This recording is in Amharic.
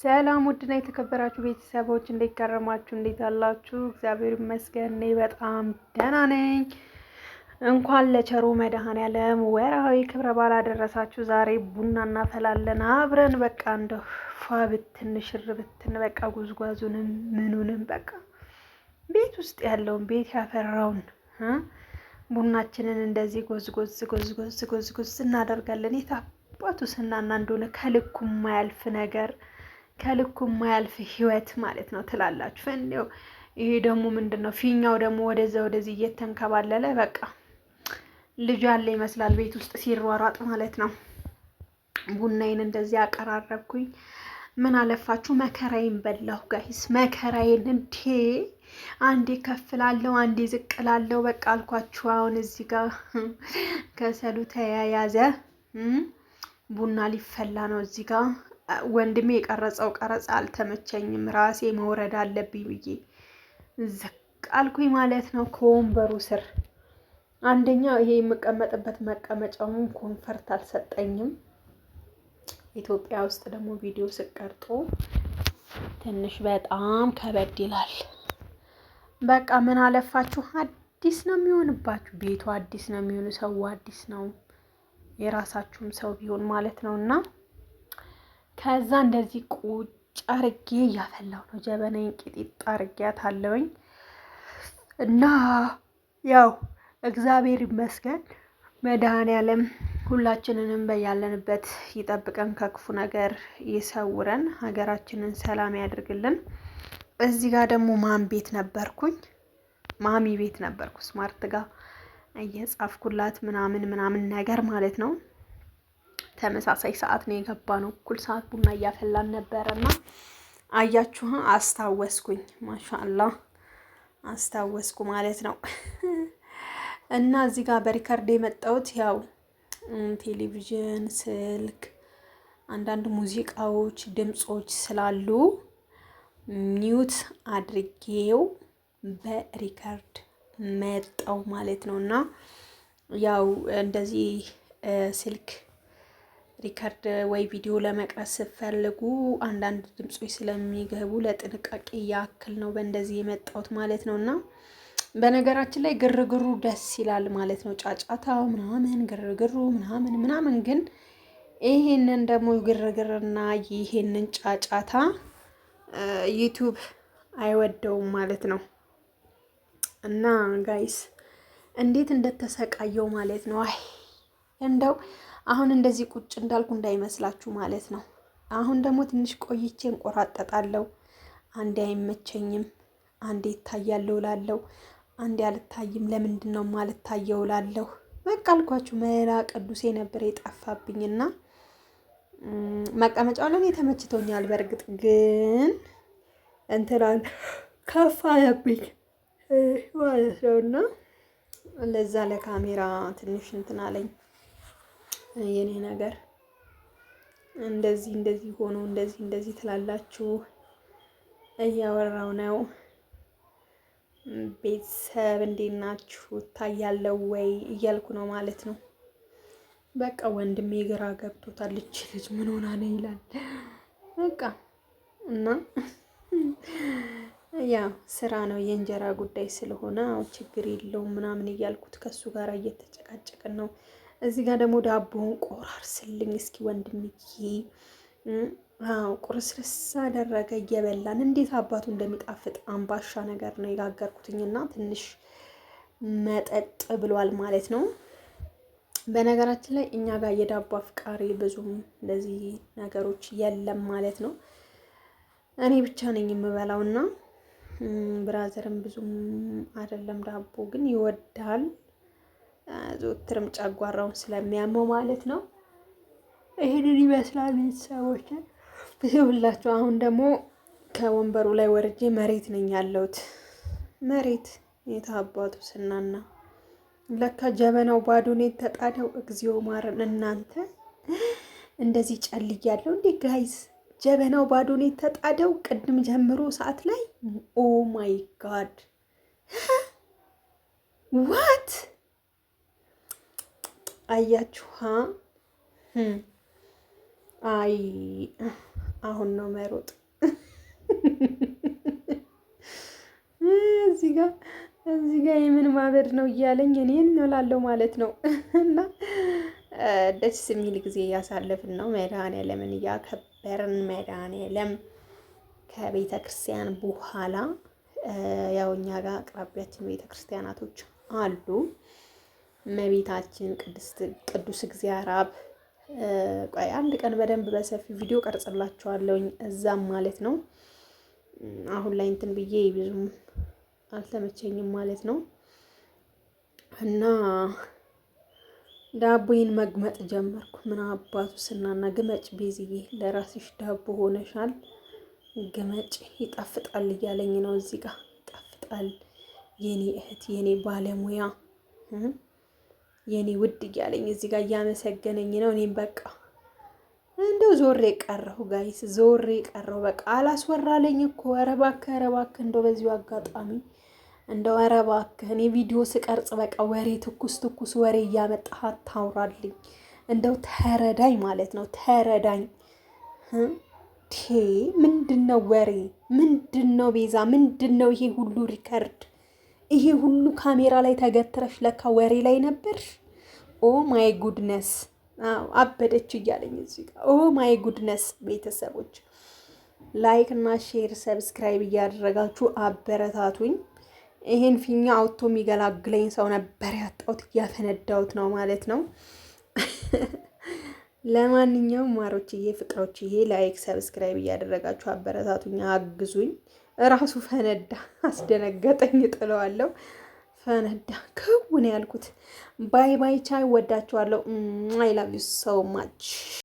ሰላም ውድና የተከበራችሁ ቤተሰቦች እንዴት ከረማችሁ? እንዴት አላችሁ? እግዚአብሔር ይመስገን እኔ በጣም ደህና ነኝ። እንኳን ለቸሩ መድኃኔዓለም ወርሃዊ ክብረ በዓል አደረሳችሁ። ዛሬ ቡና እናፈላለን አብረን በቃ እንደው ፏ ብትን ሽር ብትን በቃ ጉዝጓዙንም ምኑንም በቃ ቤት ውስጥ ያለውን ቤት ያፈራውን ቡናችንን እንደዚህ ጎዝጎዝ እናደርጋለን። የታባቱ ስናና እንደሆነ ከልኩ የማያልፍ ነገር ከልኩ የማያልፍ ህይወት ማለት ነው ትላላችሁ። እንደው ይሄ ደግሞ ምንድነው? ፊኛው ደግሞ ወደዚህ እየተንከባለለ በቃ ልጅ ያለ ይመስላል ቤት ውስጥ ሲሯሯጥ ማለት ነው። ቡናዬን እንደዚህ አቀራረብኩኝ። ምን አለፋችሁ መከራዬን በላሁ ጋይስ፣ መከራዬን እንዴ! አንዴ ከፍላለሁ አንዴ ዝቅላለሁ። በቃ አልኳችሁ። አሁን እዚህ ጋር ከሰሉ ተያያዘ፣ ቡና ሊፈላ ነው እዚህ ጋር። ወንድሜ የቀረጸው ቀረጻ አልተመቸኝም። ራሴ መውረድ አለብኝ ብዬ ዝቅ አልኩኝ ማለት ነው ከወንበሩ ስር። አንደኛ ይሄ የምቀመጥበት መቀመጫውን ኮንፈርት አልሰጠኝም። ኢትዮጵያ ውስጥ ደግሞ ቪዲዮ ስቀርጦ ትንሽ በጣም ከበድ ይላል። በቃ ምን አለፋችሁ አዲስ ነው የሚሆንባችሁ። ቤቱ አዲስ ነው የሚሆኑ፣ ሰው አዲስ ነው፣ የራሳችሁም ሰው ቢሆን ማለት ነው። እና ከዛ እንደዚህ ቁጭ አርጌ እያፈላሁ ነው። ጀበናዬን ቂጢጥ አርጌያታለሁኝ እና ያው እግዚአብሔር ይመስገን መድኃኔዓለም ሁላችንንም በያለንበት ይጠብቀን፣ ከክፉ ነገር ይሰውረን፣ ሀገራችንን ሰላም ያድርግልን። እዚህ ጋር ደግሞ ማሚ ቤት ነበርኩ ስማርት ጋር እየጻፍኩላት ምናምን ነገር ማለት ነው። ተመሳሳይ ሰዓት ነው የገባ ነው። እኩል ሰዓት ቡና እያፈላን ነበረና አያችሁ፣ አስታወስኩኝ። ማሻአላህ አስታወስኩ ማለት ነው። እና እዚህ ጋር በሪከርድ የመጣሁት ያው ቴሌቪዥን፣ ስልክ፣ አንዳንድ ሙዚቃዎች፣ ድምጾች ስላሉ ሚውት አድርጌው በሪከርድ መጣው ማለት ነው። እና ያው እንደዚህ ስልክ ሪከርድ ወይ ቪዲዮ ለመቅረጽ ስትፈልጉ አንዳንድ ድምጾች ስለሚገቡ ለጥንቃቄ ያክል ነው በእንደዚህ የመጣሁት ማለት ነው። እና በነገራችን ላይ ግርግሩ ደስ ይላል ማለት ነው። ጫጫታው ምናምን ግርግሩ ምናምን ግን ይሄንን ደግሞ ግርግርና ይሄንን ጫጫታ ዩቲዩብ አይወደውም ማለት ነው። እና ጋይስ እንዴት እንደተሰቃየው ማለት ነው። አይ እንደው አሁን እንደዚህ ቁጭ እንዳልኩ እንዳይመስላችሁ ማለት ነው። አሁን ደግሞ ትንሽ ቆይቼ እንቆራጠጣለሁ። አንዴ አይመቸኝም፣ አንዴ ይታያለሁ እላለሁ፣ አንዴ አልታይም። ለምንድን ነው የማልታየው እላለሁ። በቃ አልኳችሁ መላ ቅዱሴ ነበር የጠፋብኝና መቀመጫው ለኔ ተመችቶኛል። በእርግጥ ግን እንትናል ከፍ አለብኝ ማለት ነውና ለዛ ለካሜራ ትንሽ እንትን አለኝ። የኔ ነገር እንደዚህ ሆኖ እንደዚህ ትላላችሁ እያወራው ነው። ቤተሰብ እንዴት ናችሁ? ታያለው ወይ እያልኩ ነው ማለት ነው። በቃ ወንድሜ ግራ ገብቶታል። ልጅ ምን ሆና ነው ይላል። በቃ እና ያው ስራ ነው የእንጀራ ጉዳይ ስለሆነ ችግር የለውም ምናምን እያልኩት ከሱ ጋር እየተጨቃጨቅን ነው። እዚህ ጋር ደግሞ ዳቦውን ቆራርስልኝ እስኪ ወንድምዬ። ቁርስርስ አደረገ እየበላን። እንዴት አባቱ እንደሚጣፍጥ አምባሻ ነገር ነው የጋገርኩትኝና ትንሽ መጠጥ ብሏል ማለት ነው። በነገራችን ላይ እኛ ጋር የዳቦ አፍቃሪ ብዙም እንደዚህ ነገሮች የለም ማለት ነው። እኔ ብቻ ነኝ የምበላውና ብራዘርም ብዙም አይደለም። ዳቦ ግን ይወዳል። ዘወትርም ጨጓራውን ስለሚያመው ማለት ነው። ይሄንን ይመስላል ቤተሰቦች ብሁላችሁ። አሁን ደግሞ ከወንበሩ ላይ ወርጄ መሬት ነኝ ያለሁት። መሬት የታባቱ ስናና ለካ ጀበናው ባዶ ነው የተጣደው። እግዚኦ ማረን እናንተ። እንደዚህ ጨልያለሁ እንዴ ጋይዝ? ጀበናው ባዶ ነው የተጣደው ቅድም ጀምሮ ሰዓት ላይ። ኦ ማይ ጋድ ዋት አያችኋ? አሁን ነው መሮጥ። እዚህ ጋር የምን ማበድ ነው እያለኝ እኔን እላለሁ ማለት ነው። እና ደስ የሚል ጊዜ እያሳለፍን ነው። መድኃኔዓለምን እያከበርን መድኃኔዓለም ከቤተ ክርስቲያን በኋላ ያው እኛ ጋር አቅራቢያችን ቤተ ክርስቲያናቶች አሉ። እመቤታችን ቅዱስ እግዚአብሔር አብ ቆይ አንድ ቀን በደንብ በሰፊ ቪዲዮ ቀርጽላችኋለሁኝ እዛም ማለት ነው። አሁን ላይ እንትን ብዬ ብዙም አልተመቸኝም ማለት ነው። እና ዳቦዬን መግመጥ ጀመርኩ። ምን አባቱ ስናና ግመጭ ቤዝዬ ለራስሽ ዳቦ ሆነሻል፣ ግመጭ ይጣፍጣል እያለኝ ነው። እዚህ ጋር ይጣፍጣል የኔ እህት፣ የኔ ባለሙያ፣ የኔ ውድ እያለኝ እዚህ ጋር እያመሰገነኝ ነው። እኔም በቃ እንደው ዞሬ ቀረሁ ጋይስ፣ ዞሬ ቀረሁ። በቃ አላስወራለኝ እኮ። ኧረ እባክህ፣ ኧረ እባክህ እንደው በዚሁ አጋጣሚ እንደው ኧረ እባክህ እኔ ቪዲዮ ስቀርጽ በቃ ወሬ ትኩስ ወሬ እያመጣህ አታውራልኝ። እንደው ተረዳኝ ማለት ነው፣ ተረዳኝ። ምንድን ነው ወሬ? ምንድን ነው ቤዛ? ምንድን ነው ይሄ ሁሉ ሪከርድ? ይሄ ሁሉ ካሜራ ላይ ተገትረሽ ለካ ወሬ ላይ ነበርሽ። ኦ ማይ ጉድነስ! አበደች እያለኝ እዚህ ጋር ኦ ማይ ጉድነስ። ቤተሰቦች ላይክ እና ሼር ሰብስክራይብ እያደረጋችሁ አበረታቱኝ። ይሄን ፊኛ አውጥቶ የሚገላግለኝ ሰው ነበር ያጣሁት፣ እያፈነዳሁት ነው ማለት ነው። ለማንኛውም ማሮችዬ፣ ፍቅሮችዬ ላይክ ሰብስክራይብ እያደረጋችሁ አበረታቱኝ፣ አግዙኝ። እራሱ ፈነዳ፣ አስደነገጠኝ። ጥለዋለሁ፣ ፈነዳ ከውን ያልኩት። ባይ ባይ፣ ቻይ። ወዳችኋለሁ። አይ ላቭ ዩ ሶ ማች